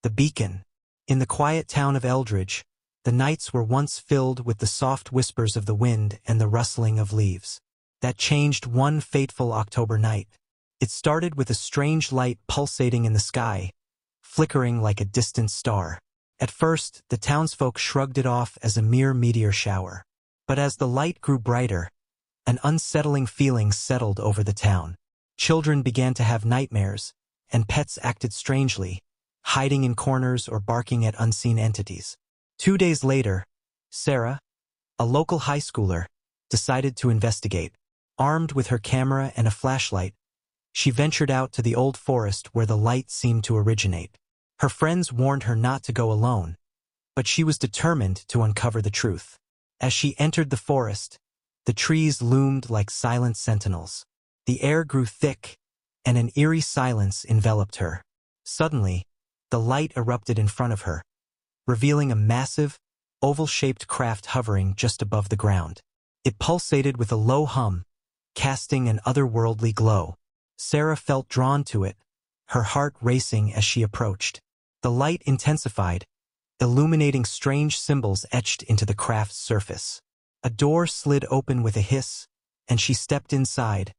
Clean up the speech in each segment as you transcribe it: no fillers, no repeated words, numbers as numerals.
The beacon. In the quiet town of Eldridge, the nights were once filled with the soft whispers of the wind and the rustling of leaves. That changed one fateful October night. It started with a strange light pulsating in the sky, flickering like a distant star. At first, the townsfolk shrugged it off as a mere meteor shower. But as the light grew brighter, an unsettling feeling settled over the town. Children began to have nightmares, and pets acted strangely, hiding in corners or barking at unseen entities. 2 days later, Sarah, a local high schooler, decided to investigate. Armed with her camera and a flashlight, she ventured out to the old forest where the light seemed to originate. Her friends warned her not to go alone, but she was determined to uncover the truth. As she entered the forest, the trees loomed like silent sentinels. The air grew thick, and an eerie silence enveloped her. Suddenly, the light erupted in front of her, revealing a massive, oval-shaped craft hovering just above the ground. It pulsated with a low hum, casting an otherworldly glow. Sarah felt drawn to it, her heart racing as she approached. The light intensified, illuminating strange symbols etched into the craft's surface. A door slid open with a hiss, and she stepped inside,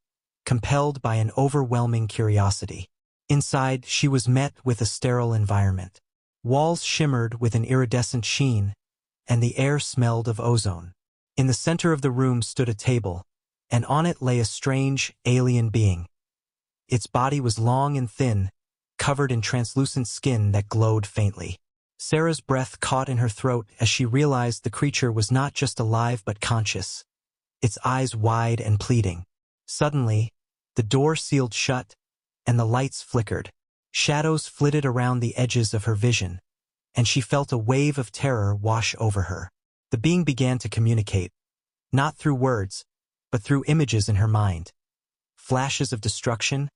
compelled by an overwhelming curiosity. Inside, she was met with a sterile environment. Walls shimmered with an iridescent sheen, and the air smelled of ozone. In the center of the room stood a table, and on it lay a strange, alien being. Its body was long and thin, covered in translucent skin that glowed faintly. Sarah's breath caught in her throat as she realized the creature was not just alive but conscious, its eyes wide and pleading. Suddenly, the door sealed shut, and the lights flickered. Shadows flitted around the edges of her vision, and she felt a wave of terror wash over her. The being began to communicate, not through words, but through images in her mind. Flashes of destruction,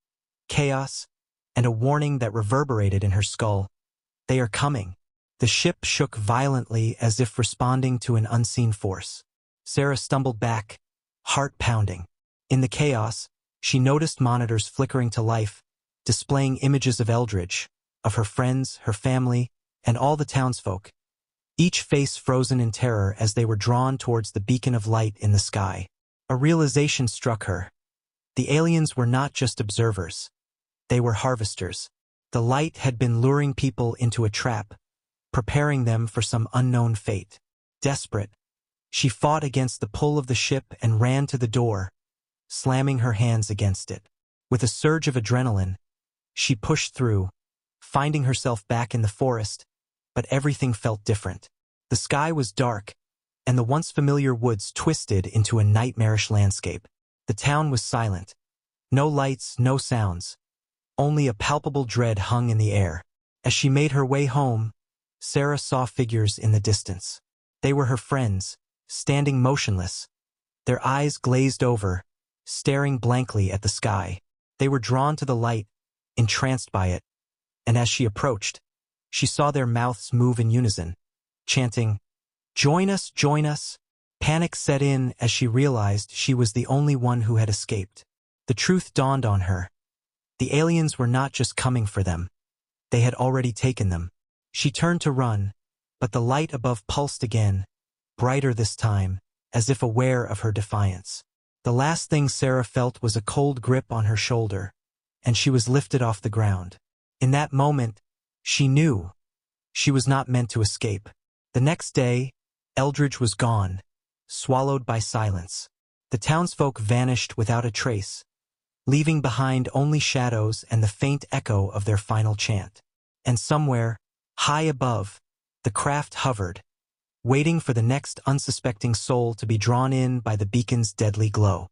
chaos, and a warning that reverberated in her skull. They are coming. The ship shook violently as if responding to an unseen force. Sarah stumbled back, heart pounding. In the chaos, she noticed monitors flickering to life, displaying images of Eldridge, of her friends, her family, and all the townsfolk, each face frozen in terror as they were drawn towards the beacon of light in the sky. A realization struck her. The aliens were not just observers. They were harvesters. The light had been luring people into a trap, preparing them for some unknown fate. Desperate, she fought against the pull of the ship and ran to the door, slamming her hands against it. With a surge of adrenaline, she pushed through, finding herself back in the forest, but everything felt different. The sky was dark, and the once familiar woods twisted into a nightmarish landscape. The town was silent. No lights, no sounds. Only a palpable dread hung in the air. As she made her way home, Sarah saw figures in the distance. They were her friends, standing motionless, their eyes glazed over, staring blankly at the sky. They were drawn to the light, entranced by it, and as she approached, she saw their mouths move in unison, chanting, "Join us, join us." Panic set in as she realized she was the only one who had escaped. The truth dawned on her. The aliens were not just coming for them. They had already taken them. She turned to run, but the light above pulsed again, brighter this time, as if aware of her defiance. The last thing Sarah felt was a cold grip on her shoulder, and she was lifted off the ground. In that moment, she knew she was not meant to escape. The next day, Eldridge was gone, swallowed by silence. The townsfolk vanished without a trace, leaving behind only shadows and the faint echo of their final chant. And somewhere, high above, the craft hovered, waiting for the next unsuspecting soul to be drawn in by the beacon's deadly glow.